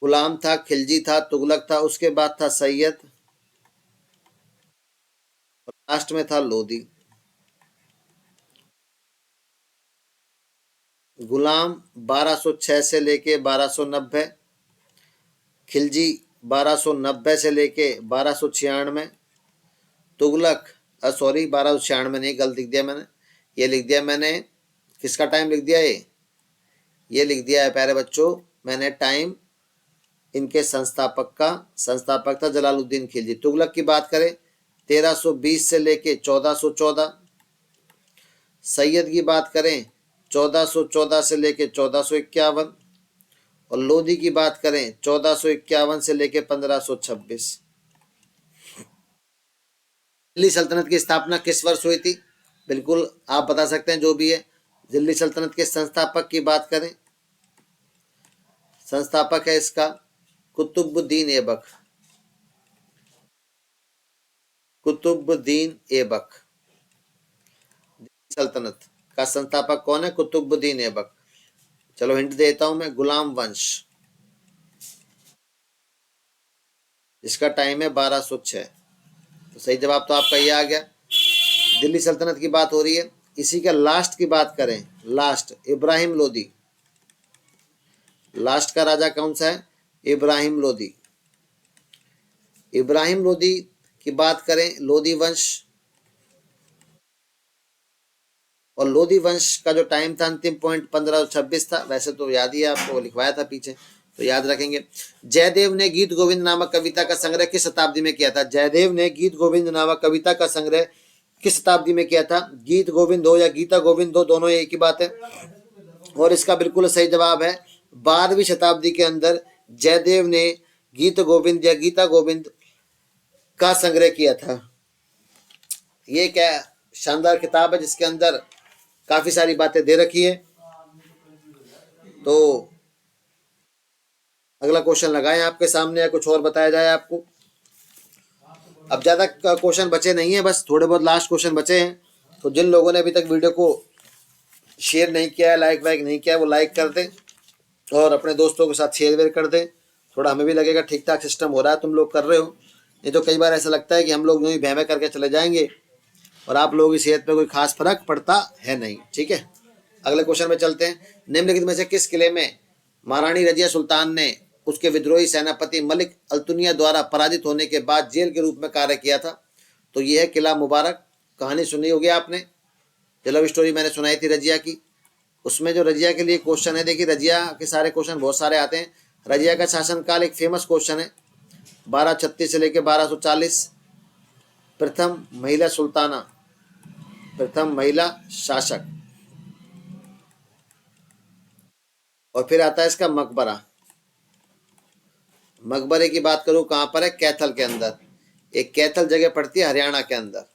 गुलाम था, खिलजी था, तुगलक था, उसके बाद था सैयद और लास्ट में था लोधी। गुलाम 1206 से लेके 1290, खिलजी 1290 से लेके 1296, तुगलक सॉरी 1296 नहीं, गलत लिख दिया मैंने, ये लिख दिया मैंने, किसका टाइम लिख दिया, ये लिख दिया है प्यारे बच्चों मैंने टाइम इनके संस्थापक का। संस्थापक था जलालुद्दीन खिलजी। तुगलक की बात करें 1320 से लेके 1414, सैयद की बात करें 1414 से लेके 1451 और लोधी की बात करें 1451 से लेके 1526। दिल्ली सल्तनत की स्थापना किस वर्ष हुई थी? बिल्कुल आप बता सकते हैं जो भी है। दिल्ली सल्तनत के संस्थापक की बात करें, संस्थापक है इसका कुतुबुद्दीन ऐबक, कुतुबुद्दीन ऐबक। सल्तनत का संस्थापक कौन है? कुतुबुद्दीन ऐबक। चलो हिंट देता हूं मैं, गुलाम वंश, इसका टाइम है 1206। तो सही जवाब तो आपका ये आ गया। दिल्ली सल्तनत की बात हो रही है। इसी का लास्ट की बात करें, लास्ट इब्राहिम लोदी, लास्ट का राजा कौन सा है? इब्राहिम लोदी। इब्राहिम लोदी की बात करें, लोदी वंश, और लोधी वंश का जो टाइम था अंतिम पॉइंट 1526 था। वैसे तो याद ही है आपको, लिखवाया था पीछे तो याद रखेंगे। जयदेव ने गीत गोविंद नामक कविता का संग्रह किस शताब्दी में किया था? जयदेव ने गीत गोविंद नामक कविता का संग्रह किस शताब्दी में किया था? गीत गोविंद हो या गीता गोविंद हो, दोनों एक ही बात है। और इसका बिल्कुल सही जवाब है 12वीं शताब्दी के अंदर जयदेव ने गीत गोविंद या गीता गोविंद का संग्रह किया था। ये क्या शानदार किताब है जिसके अंदर काफी सारी बातें दे रखी है। तो अगला क्वेश्चन लगाएं आपके सामने या कुछ और बताया जाए आपको। अब ज्यादा क्वेश्चन बचे नहीं है, बस थोड़े बहुत लास्ट क्वेश्चन बचे हैं। तो जिन लोगों ने अभी तक वीडियो को शेयर नहीं किया है, लाइक वाइक नहीं किया है, वो लाइक कर दें और अपने दोस्तों के साथ शेयर वेयर कर दें। थोड़ा हमें भी लगेगा ठीक ठाक सिस्टम हो रहा है, तुम लोग कर रहे हो। नहीं तो कई बार ऐसा लगता है कि हम लोग यूं ही भैं करके चले जाएंगे और आप लोगों की सेहत पे कोई खास फर्क पड़ता है नहीं। ठीक है, अगले क्वेश्चन में चलते हैं। निम्नलिखित में से किस किले में महारानी रजिया सुल्तान ने उसके विद्रोही सेनापति मलिक अल्तुनिया द्वारा पराजित होने के बाद जेल के रूप में कार्य किया था? तो यह है किला मुबारक। कहानी सुनी होगी आपने, लव स्टोरी मैंने सुनाई थी रजिया की। उसमें जो रजिया के लिए क्वेश्चन है, देखिए रजिया के सारे क्वेश्चन बहुत सारे आते हैं। रजिया का शासनकाल एक फेमस क्वेश्चन है, 1236 से लेकर 1240। प्रथम महिला सुल्ताना, प्रथम महिला शासक। और फिर आता है इसका मकबरा। मकबरे की बात करूं कहां पर है? कैथल के अंदर। एक कैथल जगह पड़ती है हरियाणा के अंदर।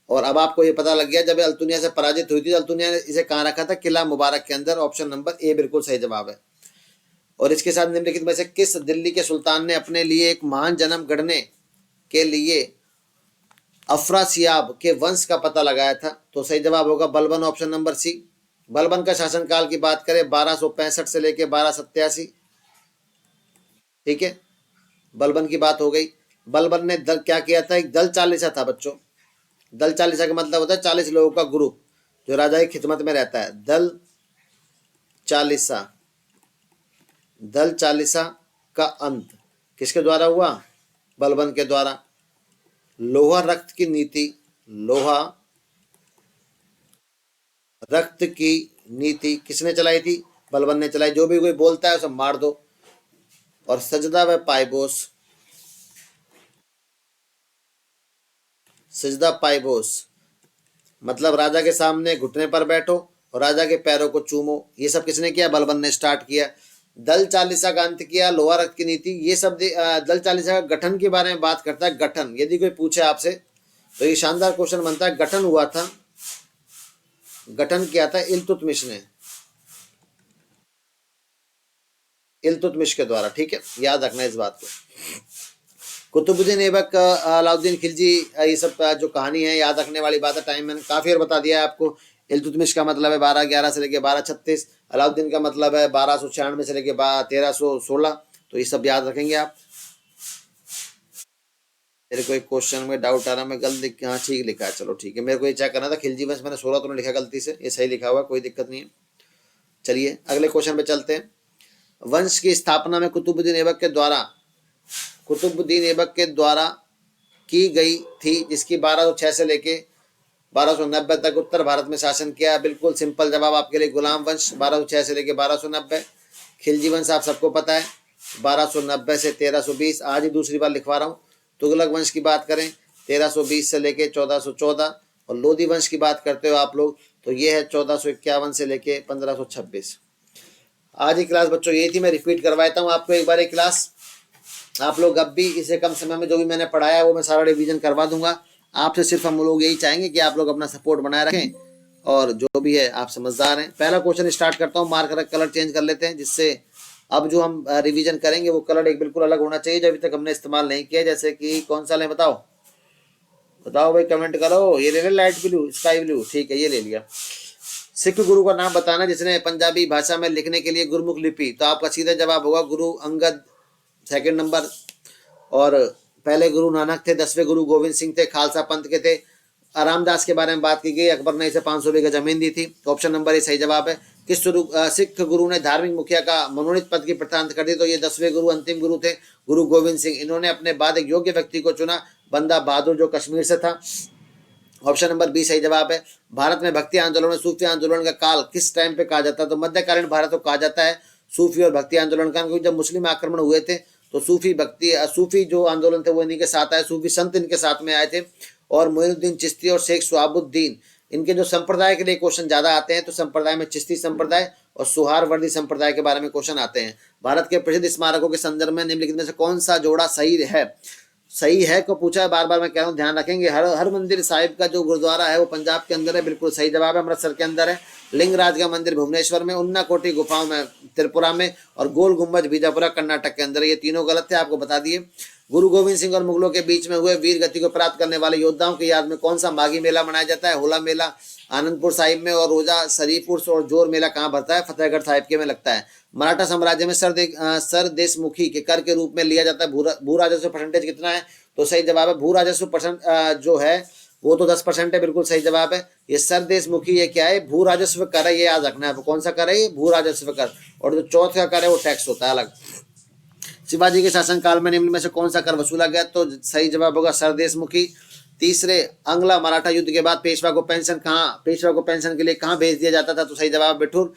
और अब आपको ये पता लग गया जब अल्तुनिया से पराजित हुई थी तो अल्तुनिया ने इसे कहां रखा था? किला मुबारक के अंदर। ऑप्शन नंबर ए बिल्कुल सही जवाब है। और इसके साथ निम्नलिखित में से किस दिल्ली के सुल्तान ने अपने लिए एक महान जन्म गढ़ने के लिए अफरासियाब के वंश का पता लगाया था? तो सही जवाब होगा Balban, option number C. Balban का शासनकाल की बात करें 1265 से लेकर 1287। ठीक है, बलबन की बात हो गई। बलबन ने दल क्या किया था? एक दल चालीसा था बच्चों। दल चालीसा का मतलब होता है 40 लोगों का ग्रुप जो राजा की खिदमत में रहता है। दल चालीसा। दल चालीसा का अंत किसके द्वारा हुआ? बलबन के द्वारा। लोहा रक्त की नीति, लोहा रक्त की नीति किसने चलाई थी? बलबन ने चलाई। जो भी कोई बोलता है उसे मार दो। और सजदा व पायबोस, सजदा पायबोस मतलब राजा के सामने घुटने पर बैठो और राजा के पैरों को चूमो। ये सब किसने किया? बलबन ने स्टार्ट किया। दल चालीसा का अंत किया, लोहा रक्त की नीति। ये सब दल चालीसा का गठन के बारे में बात करता है। गठन, यदि कोई पूछे आपसे तो ये शानदार क्वेश्चन बनता है। गठन हुआ था, गठन किया था इल्तुतमिश ने, इल्तुतमिश के द्वारा। ठीक है, याद रखना इस बात को। कुतुबुद्दीन ऐबक, अलाउद्दीन खिलजी, ये सब जो कहानी है याद रखने वाली बात है। टाइम मैंने काफी और बता दिया है आपको। इल्तुतमिश का मतलब है 1211 से लेकर 1236। अलाउद्दीन का मतलब है 1296 से लेकर 1316। तो ये सब याद रखेंगे आप। मेरे को एक क्वेश्चन में डाउट आ रहा है, मैं गलत लिख, हाँ ठीक लिखा है, चलो ठीक है। मेरे को ये चेक करना था, खिलजी वंश मैंने 16 तो नहीं लिखा गलती से, ये सही लिखा हुआ, कोई दिक्कत नहीं है। चलिए अगले क्वेश्चन पे चलते हैं। वंश की स्थापना में कुतुबुद्दीन ऐबक के द्वारा, कुतुबुद्दीन ऐबक के द्वारा की गई थी, जिसकी 1206 से लेके 1290 तक उत्तर भारत में शासन किया। बिल्कुल सिंपल जवाब आपके लिए, गुलाम वंश 1206 से लेके 1290। खिलजी वंश आप सबको पता है 1290 से 1320। आज ही दूसरी बार लिखवा रहा हूँ। तुगलक वंश की बात करें 1320 से लेके 1414। और लोधी वंश की बात करते हो आप लोग तो ये है 1451 से लेके 1526। आज ही क्लास बच्चों यही थी, मैं रिपीट करवाता हूँ आपको एक बार एक क्लास। आप लोग अब भी इसे कम समय में जो भी मैंने पढ़ाया है वो मैं सारा रिवीजन करवा दूंगा। आपसे सिर्फ हम लोग यही चाहेंगे कि आप लोग अपना सपोर्ट बनाए रखें और जो भी है आप समझदार हैं। पहला क्वेश्चन स्टार्ट करता हूँ, मार्कर कलर चेंज कर लेते हैं, जिससे अब जो हम रिवीजन करेंगे वो कलर एक बिल्कुल अलग होना चाहिए जो अभी तक हमने इस्तेमाल नहीं किया। जैसे कि कौन सा लें बताओ, बताओ भाई, कमेंट करो। ये ले लें लाइट ब्लू, स्काई ब्लू, ठीक है ये ले लिया। सिख गुरु का नाम बताना जिसने पंजाबी भाषा में लिखने के लिए गुरमुख लिपि। तो आपका सीधा जवाब होगा गुरु अंगद, सेकंड नंबर। और पहले गुरु नानक थे, 10वें गुरु गोविंद सिंह थे, खालसा पंथ के थे। रामदास के बारे में बात की गई, अकबर ने इसे 500 बीघा जमीन दी थी। ऑप्शन नंबर ए सही जवाब है। किस सिख गुरु ने धार्मिक मुखिया का मनोनीत पद की प्रथा अंत कर दी? तो ये 10वें गुरु अंतिम गुरु थे, गुरु गोविंद सिंह। इन्होंने अपने बाद एक योग्य व्यक्ति को चुना, बंदा बहादुर, जो कश्मीर से था। ऑप्शन नंबर बी सही जवाब है। भारत में भक्ति आंदोलन और सूफी आंदोलन का काल किस टाइम पे कहा जाता है? तो मध्यकालीन भारत को कहा जाता है सूफी और भक्ति आंदोलन का, क्योंकि जब मुस्लिम आक्रमण हुए थे तो सूफी जो आंदोलन थे वो इन्हीं के साथ आए, सूफी संत इनके साथ में आए थे। और मोइनुद्दीन चिश्ती और शेख सुहाबुद्दीन, इनके जो संप्रदाय के लिए क्वेश्चन ज्यादा आते हैं तो संप्रदाय में चिश्ती संप्रदाय और सुहारवर्दी संप्रदाय के बारे में क्वेश्चन आते हैं। भारत के प्रसिद्ध स्मारकों के संदर्भ में निम्नलिखित में से कौन सा जोड़ा सही है? सही है को पूछा है, बार बार मैं कह रहा हूँ, ध्यान रखेंगे। हर मंदिर साहिब का जो गुरुद्वारा है वो पंजाब के अंदर है, बिल्कुल सही जवाब है, अमृतसर के अंदर है। लिंगराज का मंदिर भुवनेश्वर में, उन्ना कोटी गुफाओं में त्रिपुरा में, और गोल गुम्बज बीजापुरा कर्नाटक के अंदर। ये तीनों गलत थे, आपको बता दिए। गुरु गोविंद सिंह और मुगलों के बीच में हुए वीर गति को प्राप्त करने वाले योद्धाओं की याद में कौन सा माघी मेला मनाया जाता है? होला मेला आनंदपुर साहिब में, और रोजा शरीफपुर और जोर मेला कहाँ भरता है? फतेहगढ़ साहिब के में लगता है। मराठा साम्राज्य में सर देशमुखी के कर के रूप में लिया जाता है भू राजस्व परसेंटेज कितना है? तो सही जवाब है भू राजस्व परसेंट जो है वो तो 10% है, बिल्कुल सही जवाब है। ये सर देशमुखी ये क्या है? भू राजस्व कर है, ये याद रखना है। कौन सा कर है? ये भू राजस्व कर। और जो चौथा कर है वो टैक्स होता है अलग। शिवाजी के शासनकाल में निम्न में से कौन सा कर वसूला गया? तो सही जवाब होगा सर देशमुखी। तीसरे अंग्ला मराठा युद्ध के बाद पेशवा को पेंशन के लिए कहाँ भेज दिया जाता था? तो सही जवाब बिठूर।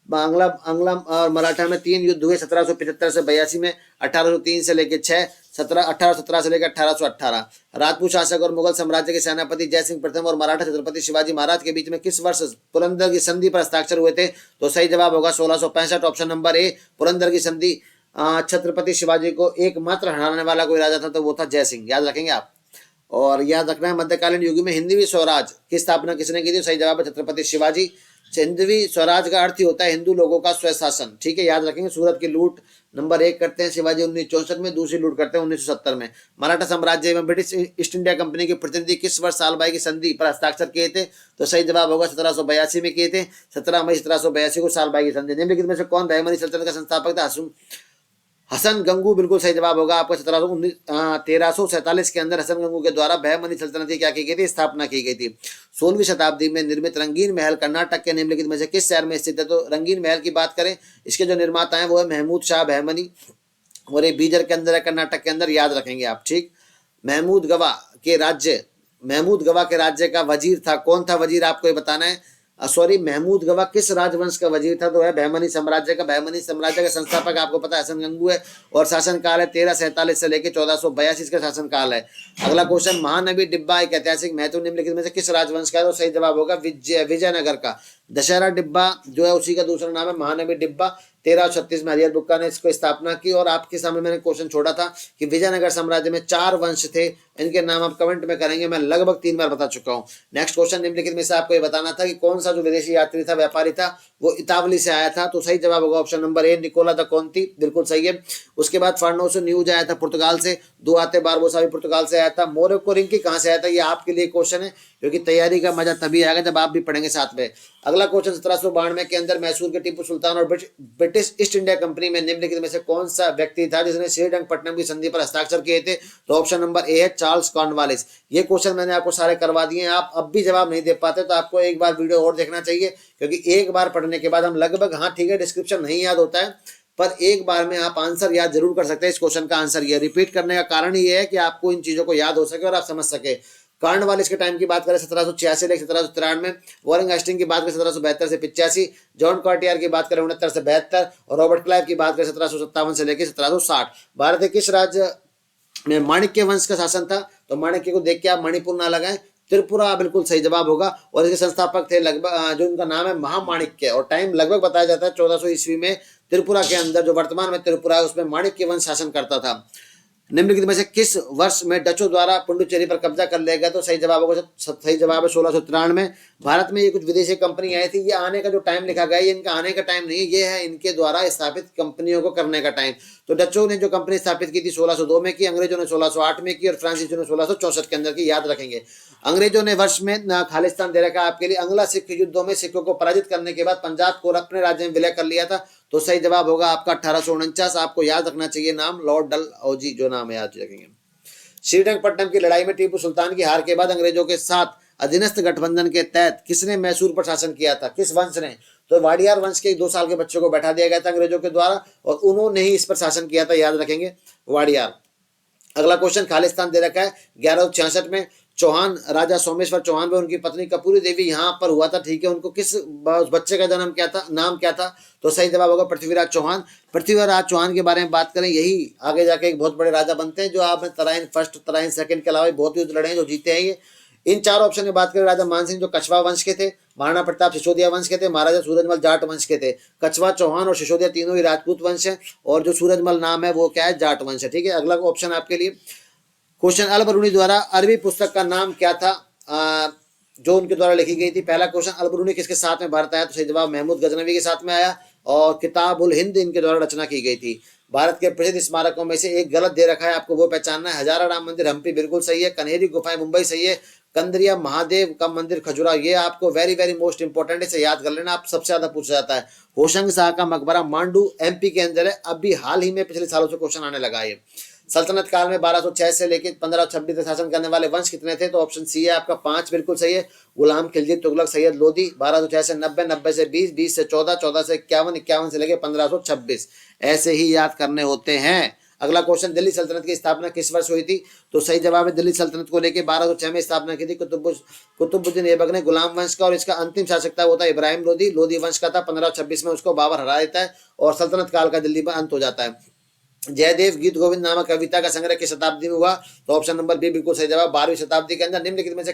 अंग्ला और मराठा में 3 युद्ध हुए, 1775 से 82 में, 1803 से लेकर 6, 1817 से लेकर 1818। राजपूत शासक और मुगल साम्राज्य के सेनापति जयसिंह प्रथम और मराठा छत्रपति शिवाजी महाराज के बीच में किस वर्ष पुरंदर की संधि पर हस्ताक्षर हुए थे? तो सही जवाब होगा 1665। ऑप्शन नंबर ए पुरंदर की संधि। छत्रपति शिवाजी को एकमात्र हराने वाला कोई राजा था तो वो था जयसिंह, याद रखेंगे आप। और याद रखना है मध्यकालीन युग में हिंदवी स्वराज की स्थापना किसने की थी? सही जवाब है छत्रपति शिवाजी। हिंदवी स्वराज का अर्थ ही होता है हिंदू लोगों का स्वशासन, ठीक है, याद रखेंगे। सूरत की लूट नंबर 1 करते हैं शिवाजी 1964 में, दूसरी लूट करते हैं 1970 में। मराठा साम्राज्य एवं ब्रिटिश ईस्ट इंडिया कंपनी के प्रतिनिधि किस वर्ष सालबाई की संधि पर हस्ताक्षर किए थे? तो सही जवाब होगा 1782 में किए थे। 17 मई 1782 को सालबाई की संधि। निम्नलिखित में से कौन बहमनी सल्तनत का संस्थापक था? हसन गंगू, बिल्कुल सही जवाब होगा आपका। 1347 के अंदर हसन गंगू के द्वारा बहमनी सल्तनत की क्या की गई थी? स्थापना की गई थी। 16वीं शताब्दी में निर्मित रंगीन महल कर्नाटक के निम्नलिखित में से किस शहर में स्थित है? तो रंगीन महल की बात करें, इसके जो निर्माता हैं वो है महमूद शाह बहमनी, और ये बीजर के अंदर है, कर्नाटक के अंदर, याद रखेंगे आप, ठीक। महमूद गवा के राज्य का वजीर था, कौन था वजीर? आपको ये बताना है। सॉरी महमूद गवा किस राजवंश का वजीर था? तो है बहमनी साम्राज्य का। बहमनी साम्राज्य का संस्थापक आपको पता है हसन गंगू है, और शासनकाल है 1347 से लेकर 1482 का शासनकाल है। अगला क्वेश्चन, महानबी डिब्बा एक ऐतिहासिक महत्व निम्नलिखित में से किस राजवंश का है? तो सही जवाब होगा विजयनगर का। दशहरा डिब्बा जो है उसी का दूसरा नाम है महानबी डिब्बा। 1336 में हरिहर बुक्का ने इसको स्थापना की। और आपके सामने मैंने क्वेश्चन छोड़ा था कि विजयनगर साम्राज्य में 4 वंश थे, इनके नाम आप कमेंट में करेंगे, मैं लगभग 3 बार बता चुका हूं। नेक्स्ट क्वेश्चन, निम्नलिखित में से आपको ये बताना था कि कौन सा जो विदेशी यात्री था, व्यापारी था, वो इतावली से आया था? तो सही जवाब होगा option number A, Nicola de Conti, बिल्कुल सही है। उसके बाद फार्नोसो न्यूज आया था पुर्तगाल से, दुआते बारबोसा भी पुर्तगाल से आया था। मोरक्को रिंकी कहां से आया था? ये आपके लिए क्वेश्चन है, क्योंकि तैयारी का मजा तभी आएगा जब आप भी पढ़ेंगे साथ में। अगला क्वेश्चन, 1792 के अंदर मैसूर के टीपू सुल्तान और ब्रिटिश ईस्ट इंडिया कंपनी में निम्नलिखित में से कौन सा व्यक्ति था जिसने श्रीरंगपट्टनम की संधि पर हस्ताक्षर किए थे? तो ऑप्शन नंबर ए है चार्ल्स कॉर्नवालिस। ये क्वेश्चन मैंने आपको सारे करवा दिए हैं, आप अब भी जवाब नहीं दे पाते तो आपको एक बार वीडियो और देखना चाहिए, क्योंकि एक बार पढ़ने के बाद हम लगभग, हाँ ठीक है डिस्क्रिप्शन नहीं याद होता है, पर एक बार में आप आंसर याद जरूर कर सकते हैं। इस क्वेश्चन का आंसर ये रिपीट करने का कारण ये है कि आपको इन चीजों को याद हो सके और आप समझ सके। कॉर्नवालिस के टाइम की बात करें 1786 से 1793, वॉरेन हेस्टिंग्स की बात करें 1772 से 85, जॉन कॉर्टियर की बात करें 69 से 72, और रॉबर्ट क्लाइव की बात करें 1757 से लेकर 1760। भारत के किस राज्य में माणिक्य वंश का शासन था? तो माणिक्य को देख के आप मणिपुर ना लगाएं, त्रिपुरा बिल्कुल सही जवाब होगा। और इसके संस्थापक थे लगभग, जो उनका नाम है महामाणिक्य, और टाइम लगभग बताया जाता है 1400 ईस्वी में त्रिपुरा के अंदर, जो वर्तमान में त्रिपुरा है, उसमें माणिक्य वंश शासन करता था। निम्नलिखित में से किस वर्ष में डचों द्वारा पुडुचेरी पर कब्जा कर लिया गया? तो सही जवाब होगा, सही जवाब है 1693। भारत में ये कुछ विदेशी कंपनी आई थी, ये आने का जो टाइम लिखा गया है, ये इनका आने का टाइम नहीं है, ये है इनके द्वारा स्थापित कंपनियों को करने का टाइम। तो डचों ने जो कंपनी स्थापित की थी 1602 में की, अंग्रेजों ने 1608 में की, और फ्रांसीसियों ने 1664 के अंदर की, याद रखेंगे। अंग्रेजों ने वर्ष में खालिस्तान दे रखा आपके लिए। अंग्ला सिख युद्धों में सिखों को पराजित करने के बाद पंजाब को अपने राज्य में विलय कर लिया था। तो सही जवाब होगा आपका 1849। आपको याद रखना चाहिए नाम, लॉर्ड डलहौजी जो नाम है, याद रखेंगे। श्रीरंगपट्टनम की लड़ाई में टीपू सुल्तान की हार के बाद अंग्रेजों के साथ अधीनस्थ गठबंधन के तहत किसने मैसूर पर शासन किया था? किस वंश ने? तो वाडियार वंश के 2 साल के बच्चों को बैठा दिया गया था अंग्रेजों के द्वारा, और उन्होंने ही इस पर शासन किया था, याद रखेंगे, वाडियार। अगला क्वेश्चन, खालिस्तान दे रखा है 1166 में। चौहान राजा सोमेश्वर चौहान में उनकी पत्नी कपूरी देवी यहाँ पर हुआ था, ठीक है। उनको किस बच्चे का जन्म क्या था, नाम क्या था? तो सही जवाब होगा पृथ्वीराज चौहान। पृथ्वीराज चौहान के बारे में बात करें, यही आगे जाके एक बहुत बड़े राजा बनते हैं, जो आपने तराइन फर्स्ट, तराइन सेकंड के अलावा बहुत युद्ध लड़े हैं, जो जीते हैं ये। इन 4 ऑप्शन में बात करें, राजा मानसिंह जो कछवा वंश के थे, महाराणा प्रताप सिसोदिया वंश के थे, महाराजा सूरजमल जाट वंश के थे। कछवा, चौहान और सिसोदिया तीनों ही राजपूत वंश है, और जो सूरजमल नाम है वो क्या है? जाट वंश है, ठीक है। अगला ऑप्शन आपके लिए क्वेश्चन, अल बरूनी द्वारा अरबी पुस्तक का नाम क्या था जो उनके द्वारा लिखी गई थी? पहला क्वेश्चन, अल बरूनी किसके साथ में भारत आया? तो सही जवाब महमूद गजनवी के साथ में आया, और किताबुल हिंद इनके द्वारा रचना की गई थी। भारत के प्रसिद्ध स्मारकों में से एक गलत दे रखा है, आपको वो पहचानना है। हजारा राम मंदिर हम्पी बिल्कुल सही है, कन्हेरी गुफाएं मुंबई सही है, कंदरिया महादेव का मंदिर खजुराहो, ये आपको वेरी वेरी मोस्ट इंपॉर्टेंट है, इसे याद कर लेना, आप सबसे ज्यादा पूछा जाता है। होशंग शाह का मकबरा मांडू एमपी के अंदर है, अभी हाल ही में पिछले सालों से क्वेश्चन आने लगा है। सल्तनत काल में 1206 से लेकर 1526 तक शासन करने वाले वंश कितने थे? तो ऑप्शन सी है आपका 5 बिल्कुल सही है। गुलाम खिलजी, तुगलक, सैयद लोदी। 1206 से 90, 90 से 20, 20 से 14, 14 से 51, 51 से लेकर 1526, ऐसे ही याद करने होते हैं। अगला क्वेश्चन, दिल्ली सल्तनत की स्थापना किस वर्ष हुई थी? तो सही जवाब है दिल्ली सल्तनत को लेकर 1206 में स्थापना की थी कुतुबुद्दीन ऐबक ने, गुलाम वंश का, और इसका अंतिम शासक था वो था इब्राहिम लोदी, लोदी वंश का था। 1526 में उसको बाबर हरा देता है, और सल्तनत काल का दिल्ली में अंत हो जाता है। जयदेव गीत गोविंद नामक कविता का संग्रह किस शताब्दी में हुआ? तो ऑप्शन नंबर बी बिल्कुल सही जवाब 12वीं शताब्दी के अंदर। निम्नलिखित में से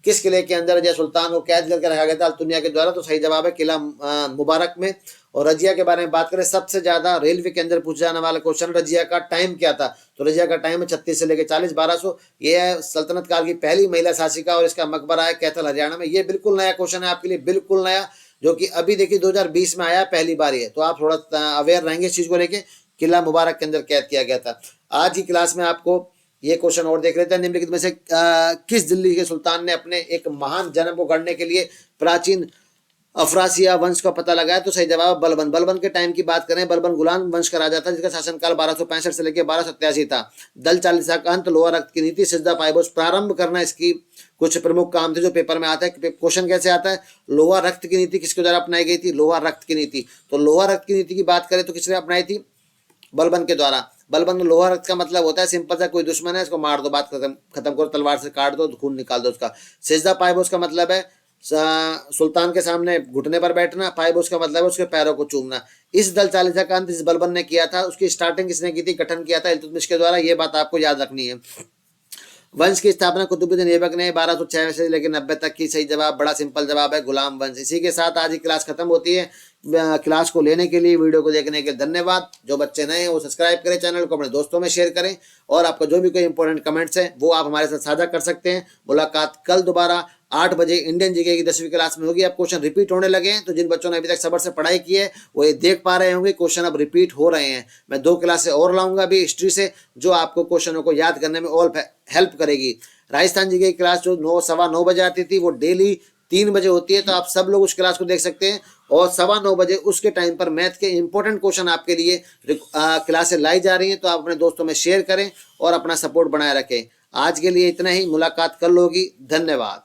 किस किले के अंदर रजिया सुल्तान को कैद करके रखा गया था अल्तुनिया के द्वारा? तो सही जवाब है किला मुबारक में। और रजिया के बारे में बात करें, सबसे ज्यादा रेलवे के अंदर पूछा जाने वाला क्वेश्चन, रजिया का टाइम क्या था? तो रजिया का टाइम है 36 से लेकर 40, 1200। ये है सल्तनत काल की पहली महिला शासिका, और इसका मकबरा है कैथल हरियाणा में। ये बिल्कुल नया क्वेश्चन है आपके लिए, बिल्कुल नया, जो कि अभी देखिए 2020 में आया, पहली बार ये, तो आप थोड़ा अवेयर रहेंगे इस चीज को लेके। किला मुबारक के अंदर कैद किया गया था। आज की क्लास में आपको ये क्वेश्चन और देख लेते हैं, निम्नलिखित में से किस दिल्ली के सुल्तान ने अपने एक महान जन्म को गढ़ने के लिए प्राचीन अफरासिया वंश का पता लगाया? तो सही जवाब बलबन। बलबन के टाइम की बात करें, बलबन गुलाम वंश का राजा था, जिसका शासनकाल 1265 से लेकर 1287 था। दल चालीसा का अंत, लोहा रक्त की नीति, सिजदा पायबोस प्रारंभ करना, इसकी कुछ प्रमुख काम थे जो पेपर में आता है। क्वेश्चन कैसे आता है? लोहा रक्त की नीति किसके द्वारा अपनाई गई थी? लोहा रक्त की नीति। तो लोहा रक्त की नीति की बात करें तो किसने अपनाई थी? बलबन के द्वारा। बलबन में लोहा रक्त का मतलब होता है सिंपल सा, कोई दुश्मन है इसको मार दो, बात खत्म करो, तलवार से काट दो, खून निकाल दो उसका। सिजदा पायबोस का मतलब है सुल्तान के सामने घुटने पर बैठना, 5 उसका मतलब है उसके पैरों को चूमना। इस दल चालीसा का अंत जिस बलबन ने किया था, उसकी स्टार्टिंग किसने की थी, गठन किया था इल्तुतमिश के द्वारा। ये बात आपको याद रखनी है। वंश की स्थापना कुतुबुद्दीन ऐबक ने 1206 से लेकर 90 तक की। सही जवाब, बड़ा सिंपल जवाब है, गुलाम वंश। इसी के साथ आज की क्लास खत्म होती है। क्लास को लेने के लिए, वीडियो को देखने के लिए धन्यवाद। जो बच्चे नए हैं वो सब्सक्राइब करें चैनल को, अपने दोस्तों में शेयर करें, और आपका जो भी कोई इंपॉर्टेंट कमेंट्स है वो आप हमारे साथ साझा कर सकते हैं। मुलाकात कल दोबारा 8 बजे इंडियन जीके की 10वीं क्लास में होगी। अब क्वेश्चन रिपीट होने लगे हैं, तो जिन बच्चों ने अभी तक सब्र से पढ़ाई की है वो ये देख पा रहे होंगे क्वेश्चन अब रिपीट हो रहे हैं। मैं 2 क्लासें और लाऊंगा अभी हिस्ट्री से, जो आपको क्वेश्चनों को याद करने में और हेल्प करेगी। राजस्थान जी की क्लास जो 9 सवा 9 बजे आती थी, वो डेली 3 बजे होती है, तो आप सब लोग उस क्लास को देख सकते हैं। और 9:15 बजे उसके टाइम पर मैथ के इंपॉर्टेंट क्वेश्चन आपके लिए क्लासें लाई जा रही हैं, तो आप अपने दोस्तों में शेयर करें और अपना सपोर्ट बनाए रखें। आज के लिए इतना ही, मुलाकात कल होगी। धन्यवाद।